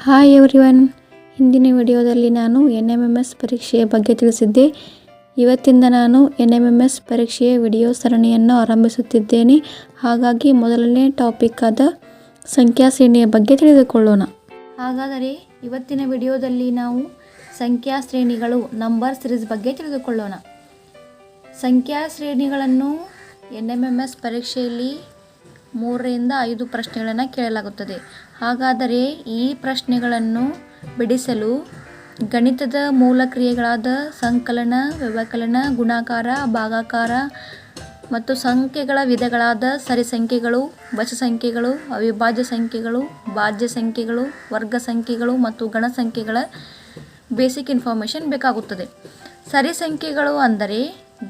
Hi everyone, ಹಿಂದಿನ ವಿಡಿಯೋದಲ್ಲಿ ನಾನು NMMS ಪರೀಕ್ಷೆಯ ಬಗ್ಗೆ ತಿಳಿಸಿದ್ದೆ. ಇವತ್ತಿಂದ ನಾನು NMMS ಪರೀಕ್ಷೆಯ ವಿಡಿಯೋ ಸರಣಿಯನ್ನು ಆರಂಭಿಸುತ್ತಿದ್ದೇನೆ. ಹಾಗಾಗಿ ಮೊದಲನೇ ಟಾಪಿಕ್ ಆದ ಸಂಖ್ಯಾ ಶ್ರೇಣಿಯ ಬಗ್ಗೆ ತಿಳಿದುಕೊಳ್ಳೋಣ. ಹಾಗಾದರೆ ಇವತ್ತಿನ ವಿಡಿಯೋದಲ್ಲಿ ನಾವು ಸಂಖ್ಯಾ ಶ್ರೇಣಿಗಳು ನಂಬರ್ ಸೀರೀಸ್ ಬಗ್ಗೆ ತಿಳಿದುಕೊಳ್ಳೋಣ. ಸಂಖ್ಯಾ ಶ್ರೇಣಿಗಳನ್ನು NMMS ಪರೀಕ್ಷೆಯಲ್ಲಿ 3ರಿಂದ 5 ಪ್ರಶ್ನೆಗಳನ್ನು ಕೇಳಲಾಗುತ್ತದೆ. ಹಾಗಾದರೆ ಈ ಪ್ರಶ್ನೆಗಳನ್ನು ಬಿಡಿಸಲು ಗಣಿತದ ಮೂಲ ಕ್ರಿಯೆಗಳಾದ ಸಂಕಲನ, ವ್ಯವಕಲನ, ಗುಣಾಕಾರ, ಭಾಗಾಕಾರ ಮತ್ತು ಸಂಖ್ಯೆಗಳ ವಿಧಗಳಾದ ಸರಿ ಸಂಖ್ಯೆಗಳು, ಬೆಸ ಸಂಖ್ಯೆಗಳು, ಅವಿಭಾಜ್ಯ ಸಂಖ್ಯೆಗಳು, ಭಾಜ್ಯ ಸಂಖ್ಯೆಗಳು, ವರ್ಗ ಸಂಖ್ಯೆಗಳು ಮತ್ತು ಗಣ ಸಂಖ್ಯೆಗಳ ಬೇಸಿಕ್ ಇನ್ಫಾರ್ಮೇಷನ್ ಬೇಕಾಗುತ್ತದೆ. ಸರಿ ಸಂಖ್ಯೆಗಳು ಅಂದರೆ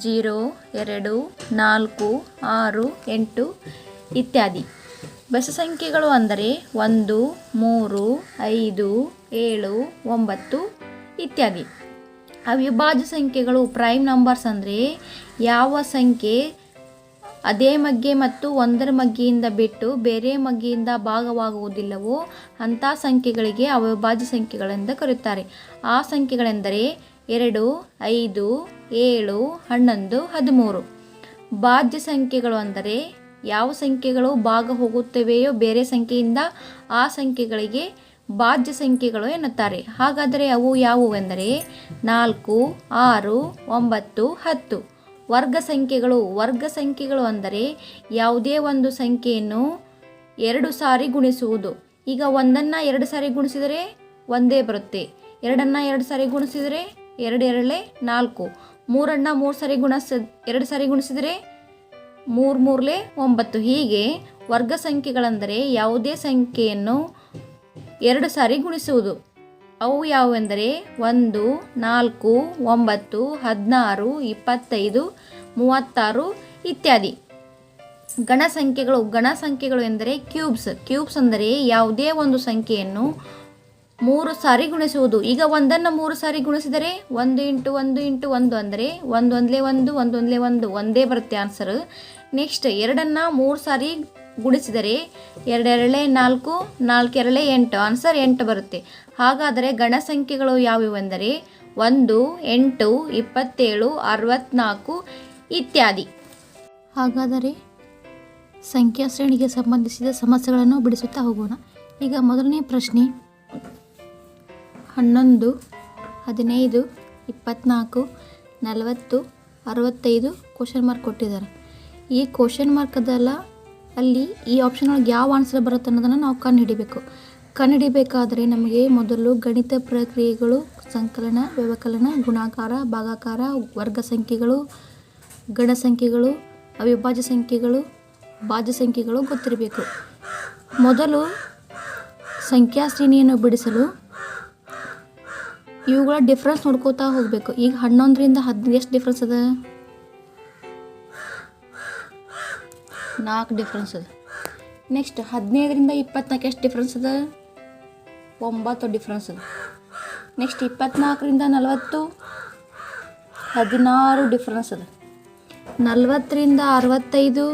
0, 2, 4, 6, 8 ಇತ್ಯಾದಿ. ಬೆಸ ಸಂಖ್ಯೆಗಳು ಅಂದರೆ 1, 3, 5, 7, 9 ಇತ್ಯಾದಿ. ಅವಿಭಾಜ್ಯ ಸಂಖ್ಯೆಗಳು ಪ್ರೈಮ್ ನಂಬರ್ಸ್ ಅಂದರೆ ಯಾವ ಸಂಖ್ಯೆ ಅದೇ ಮಗ್ಗೆ ಮತ್ತು ಒಂದರ ಮಗ್ಗೆಯಿಂದ ಬಿಟ್ಟು ಬೇರೆ ಮಗ್ಗೆಯಿಂದ ಭಾಗವಾಗುವುದಿಲ್ಲವೋ ಅಂಥ ಸಂಖ್ಯೆಗಳಿಗೆ ಅವಿಭಾಜ್ಯ ಸಂಖ್ಯೆಗಳೆಂದು ಕರೆಯುತ್ತಾರೆ. ಆ ಸಂಖ್ಯೆಗಳೆಂದರೆ 2, 5, 7, 11, 13. ಭಾಜ್ಯ ಸಂಖ್ಯೆಗಳು ಅಂದರೆ ಯಾವ ಸಂಖ್ಯೆಗಳು ಭಾಗ ಹೋಗುತ್ತವೆಯೋ ಬೇರೆ ಸಂಖ್ಯೆಯಿಂದ ಆ ಸಂಖ್ಯೆಗಳಿಗೆ ಭಾಜ್ಯ ಸಂಖ್ಯೆಗಳು ಎನ್ನುತ್ತಾರೆ. ಹಾಗಾದರೆ ಅವು ಯಾವುವೆಂದರೆ 4, 6, 9, 10. ವರ್ಗ ಸಂಖ್ಯೆಗಳು ಅಂದರೆ ಯಾವುದೇ ಒಂದು ಸಂಖ್ಯೆಯನ್ನು 2 ಸಾರಿ ಗುಣಿಸುವುದು. ಈಗ 1ಅನ್ನು 2 ಸಾರಿ ಗುಣಿಸಿದರೆ ಒಂದೇ ಬರುತ್ತೆ, 2ಅನ್ನು 2 ಸಾರಿ ಗುಣಿಸಿದರೆ 2 2 4, 3ಅನ್ನು 3 ಸಾರಿ 2 ಸಾರಿ ಗುಣಿಸಿದರೆ 3 3 9. ಹೀಗೆ ವರ್ಗ ಸಂಖ್ಯೆಗಳೆಂದರೆ ಯಾವುದೇ ಸಂಖ್ಯೆಯನ್ನು 2 ಸಾರಿ ಗುಣಿಸುವುದು. ಅವು ಯಾವುವೆಂದರೆ 1, 4, 9, 16, 25, 36 ಇತ್ಯಾದಿ. ಗಣ ಸಂಖ್ಯೆಗಳು ಎಂದರೆ ಕ್ಯೂಬ್ಸ್ ಅಂದರೆ ಯಾವುದೇ ಒಂದು ಸಂಖ್ಯೆಯನ್ನು 3 ಸಾರಿ ಗುಣಿಸುವುದು. ಈಗ 1ಅನ್ನು 3 ಸಾರಿ ಗುಣಿಸಿದರೆ 1 × 1 × 1 ಅಂದರೆ 1 1 1 1 1 1 ಒಂದೇ ಬರುತ್ತೆ ಆನ್ಸರ್. ನೆಕ್ಸ್ಟ್ 2ಅನ್ನು 3 ಸಾರಿ ಗುಣಿಸಿದರೆ 2 2 4 4 2 8 ಆನ್ಸರ್ 8 ಬರುತ್ತೆ. ಹಾಗಾದರೆ ಗಣ ಸಂಖ್ಯೆಗಳು ಯಾವುವೆಂದರೆ 1, 8, 27, 64 ಇತ್ಯಾದಿ. ಹಾಗಾದರೆ ಸಂಖ್ಯಾ ಶ್ರೇಣಿಗೆ ಸಂಬಂಧಿಸಿದ ಸಮಸ್ಯೆಗಳನ್ನು ಬಿಡಿಸುತ್ತಾ ಹೋಗೋಣ. ಈಗ ಮೊದಲನೇ ಪ್ರಶ್ನೆ 11, 15, 24, 40, 65 ಕ್ವಶನ್ ಮಾರ್ಕ್ ಕೊಟ್ಟಿದ್ದಾರೆ. ಈ ಕ್ವಶನ್ ಮಾರ್ಕ್ ಅದಲ್ಲ, ಅಲ್ಲಿ ಈ ಆಪ್ಷನ್ ಒಳಗೆ ಯಾವ ಆನ್ಸರ್ ಬರುತ್ತೆ ಅನ್ನೋದನ್ನು ನಾವು ಕಂಡುಹಿಡಿಬೇಕಾದರೆ ನಮಗೆ ಮೊದಲು ಗಣಿತ ಪ್ರಕ್ರಿಯೆಗಳು, ಸಂಕಲನ, ವ್ಯವಕಲನ, ಗುಣಾಕಾರ, ಭಾಗಾಕಾರ, ವರ್ಗ ಸಂಖ್ಯೆಗಳು, ಗಣ ಸಂಖ್ಯೆಗಳು, ಅವಿಭಾಜ್ಯ ಸಂಖ್ಯೆಗಳು, ಭಾಜ್ಯ ಸಂಖ್ಯೆಗಳು ಗೊತ್ತಿರಬೇಕು. ಮೊದಲು ಸಂಖ್ಯಾ ಶ್ರೇಣಿಯನ್ನು ಬಿಡಿಸಲು ಇವುಗಳ ಡಿಫ್ರೆನ್ಸ್ ನೋಡ್ಕೋತಾ ಹೋಗಬೇಕು. ಈಗ 11ರಿಂದ 15 ಎಷ್ಟು ಡಿಫ್ರೆನ್ಸ್ ಅದ? 4 ಡಿಫ್ರೆನ್ಸ್ ಅದ. ನೆಕ್ಸ್ಟ್ 15ರಿಂದ 24 ಎಷ್ಟು ಡಿಫ್ರೆನ್ಸ್ ಅದ? 9 ಡಿಫ್ರೆನ್ಸ್ ಅದ. ನೆಕ್ಸ್ಟ್ 24ರಿಂದ 40 16 ಡಿಫ್ರೆನ್ಸ್ ಅದ. 40ರಿಂದ 65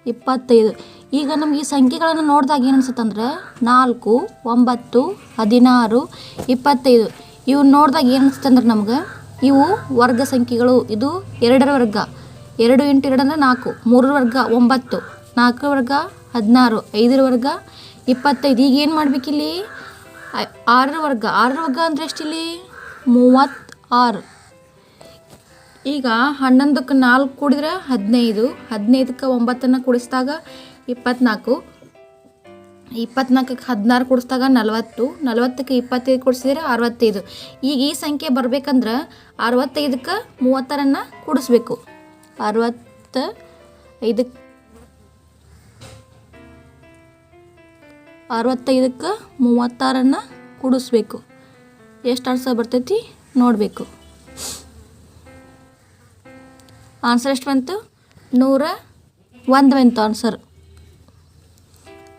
25. ಈಗ ನಮ್ಗೆ ಈ ಸಂಖ್ಯೆಗಳನ್ನು ನೋಡಿದಾಗ ಏನು ಅನ್ಸುತ್ತಂದ್ರೆ 4, 9, 16, 25 ಇವು ನೋಡಿದಾಗ ಏನು ಅನಿಸುತ್ತೆ ಅಂದ್ರೆ ನಮ್ಗೆ ಇವು ವರ್ಗ ಸಂಖ್ಯೆಗಳು. ಇದು 2ರ ವರ್ಗ, 2 × 2 ಅಂದರೆ 4, 3ರ ವರ್ಗ 9, 4ರ ವರ್ಗ 16, 5ರ ವರ್ಗ 25. ಈಗ ಏನು ಮಾಡ್ಬೇಕಿಲ್ಲಿ 6ರ ವರ್ಗ ಅಂದರೆ ಎಷ್ಟಿಲ್ಲಿ 36. ಈಗ 11ಕ್ಕೆ 4 ಕೂಡಿದ್ರೆ 15, 15ಕ್ಕೆ 9ಅನ್ನು ಕೂಡಿಸಿದಾಗ 24, 24ಕ್ಕೆ 16 ಕೂಡಿಸಿದಾಗ 40, 40ಕ್ಕೆ 25 ಕೂಡಿಸಿದ್ರೆ 65. ಈಗ ಈ ಸಂಖ್ಯೆ ಬರಬೇಕಂದ್ರೆ 65ಕ್ಕೆ 36ಅನ್ನು ಕೂಡಿಸ್ಬೇಕು. 65ಕ್ಕೆ 36ಅನ್ನು ಕೂಡಿಸ್ಬೇಕು. ಎಷ್ಟು ಆನ್ಸರ್ ಬರ್ತೈತಿ ನೋಡಬೇಕು. ಆನ್ಸರ್ ಎಷ್ಟು ಬಂತು? 101 ಬಂತು ಆನ್ಸರ್.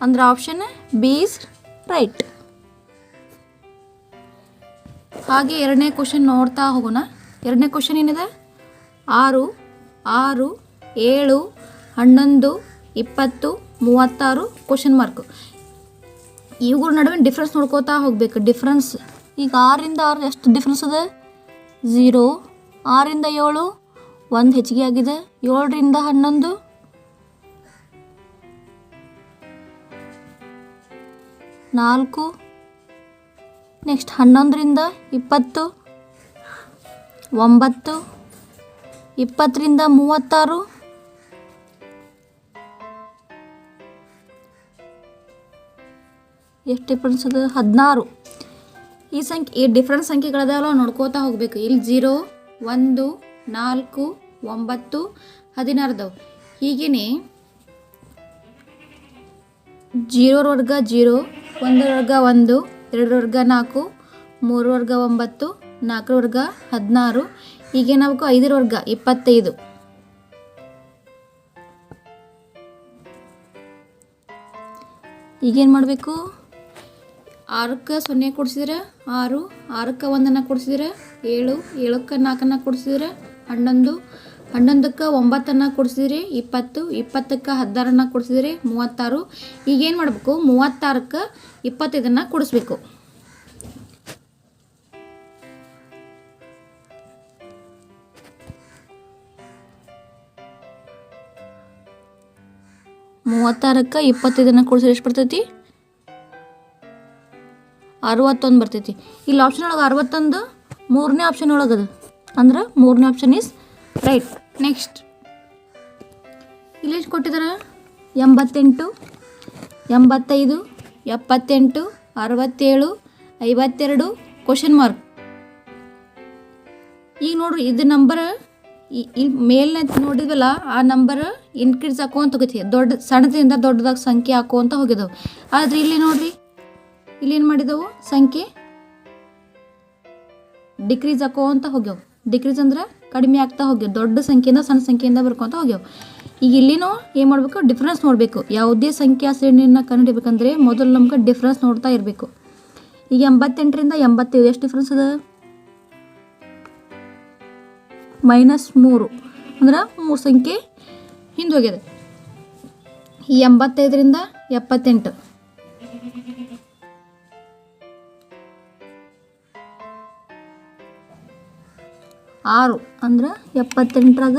ಅಂದ್ರೆ ಆಪ್ಷನ್ ಬಿ ಇಸ್ ರೈಟ್. ಹಾಗೆ ಎರಡನೇ ಕ್ವಶನ್ ನೋಡ್ತಾ ಹೋಗೋಣ. ಎರಡನೇ ಕ್ವಶನ್ ಏನಿದೆ? 6, 6, 7, 11, 20, 36 ಕ್ವಶನ್ ಮಾರ್ಕ್. ಇವುಗಳ ನಡುವೆ ಡಿಫ್ರೆನ್ಸ್ ನೋಡ್ಕೋತಾ ಹೋಗಬೇಕು. ಡಿಫ್ರೆನ್ಸ್ ಈಗ 6ರಿಂದ 6 ಎಷ್ಟು ಡಿಫ್ರೆನ್ಸ್ ಅದ? 0. 6ರಿಂದ 7 1 ಹೆಚ್ಚಿಗೆ ಆಗಿದೆ. 7ರಿಂದ 11 4. ನೆಕ್ಸ್ಟ್ 11ರಿಂದ 20 9. 20ರಿಂದ 36 ಎಷ್ಟು ಡಿಫ್ರೆನ್ಸ್ ಅದ? 16. ಈ ಡಿಫ್ರೆನ್ಸ್ ಸಂಖ್ಯೆಗಳದಲ್ಲ ನೋಡ್ಕೋತಾ ಹೋಗಬೇಕು. ಇಲ್ಲಿ 0 1 4 9 16 ಹೀಗೇ 0 ವರ್ಗ 0 1 ವರ್ಗ 1 2 ವರ್ಗ 4 3 ವರ್ಗ 9 4 ವರ್ಗ 16 ಈಗೇನಾಗಬೇಕು? 5 ವರ್ಗ 25. ಈಗೇನು ಮಾಡಬೇಕು? 6ಕ್ಕೆ 0 ಕೊಡಿಸಿದ್ರೆ 6, 6ಕ್ಕೆ 1 ಕೊಡಿಸಿದ್ರೆ 7, 7ಕ್ಕೆ 4 ಕೊಡಿಸಿದ್ರೆ 11, 11ಕ್ಕೆ 9 ಕೊಡಿಸಿದ್ರೆ 20, 20ಕ್ಕೆ 16 ಕೊಡಿಸಿದ್ರೆ 36. ಈಗೇನು ಮಾಡಬೇಕು? 36ಕ್ಕೆ 25 ಕೊಡಿಸ್ಬೇಕು. ಮೂವತ್ತಾರಕ್ಕೆ 25 ಕೊಡಿಸಿದ್ರೆ ಎಷ್ಟು ಬರ್ತೈತಿ? 61 ಬರ್ತೈತಿ. ಇಲ್ಲಿ ಆಪ್ಷನ್ ಒಳಗೆ 61 3ನೇ ಆಪ್ಷನ್ ಒಳಗದ, ಅಂದ್ರೆ 3ನೇ ಆಪ್ಷನ್ ಈಸ್ ರೈಟ್. ನೆಕ್ಸ್ಟ್ ಇಲ್ಲಿ ಎಷ್ಟು ಕೊಟ್ಟಿದ್ದಾರೆ? 88, 85, 78, 67, 52 ಕ್ವಶನ್ ಮಾರ್ಕ್. ಈಗ ನೋಡ್ರಿ ಇದು ನಂಬರ್ ಇಲ್ಲಿ ಮೇಲ್ನೇ ನೋಡಿದ್ವಲ್ಲ ಆ ನಂಬರ್ ಇನ್ಕ್ರೀಸ್ ಹಾಕೋಂತ ಹೋಗೈತಿ. ಸಣ್ಣದಿಂದ ದೊಡ್ಡದಾಗಿ ಸಂಖ್ಯೆ ಹಾಕೋಂತ ಹೋಗಿದ್ದವು. ಆದರೆ ಇಲ್ಲಿ ನೋಡ್ರಿ ಇಲ್ಲಿ ಏನು ಮಾಡಿದೆವು? ಸಂಖ್ಯೆ ಡಿಕ್ರೀಸ್ ಹಾಕೋಂತ ಹೋಗ್ಯವು. ಡಿಕ್ರೀಸ್ ಅಂದ್ರೆ ಕಡಿಮೆ ಆಗ್ತಾ ಹೋಗ್ಯವು. ದೊಡ್ಡ ಸಂಖ್ಯೆಯಿಂದ ಸಣ್ಣ ಸಂಖ್ಯೆಯಿಂದ ಬರ್ಕೊತ ಹೋಗ್ಯವು. ಈಗ ಇಲ್ಲಿನೂ ಏನು ಮಾಡಬೇಕು? ಡಿಫ್ರೆನ್ಸ್ ನೋಡಬೇಕು. ಯಾವುದೇ ಸಂಖ್ಯಾ ಶ್ರೇಣಿಯನ್ನು ಕಂಡುಹಿಡಿಬೇಕಂದ್ರೆ ಮೊದಲು ನಮ್ಗೆ ಡಿಫ್ರೆನ್ಸ್ ನೋಡ್ತಾ ಇರಬೇಕು. ಈಗ 88ರಿಂದ 85 ಎಷ್ಟು ಡಿಫ್ರೆನ್ಸ್ ಅದ? -3 ಅಂದ್ರೆ 3 ಸಂಖ್ಯೆ ಹಿಂದೆ ಹೋಗ್ಯದ. ಈ 85ರಿಂದ 78 6 ಅಂದ್ರೆ 78ರಾಗ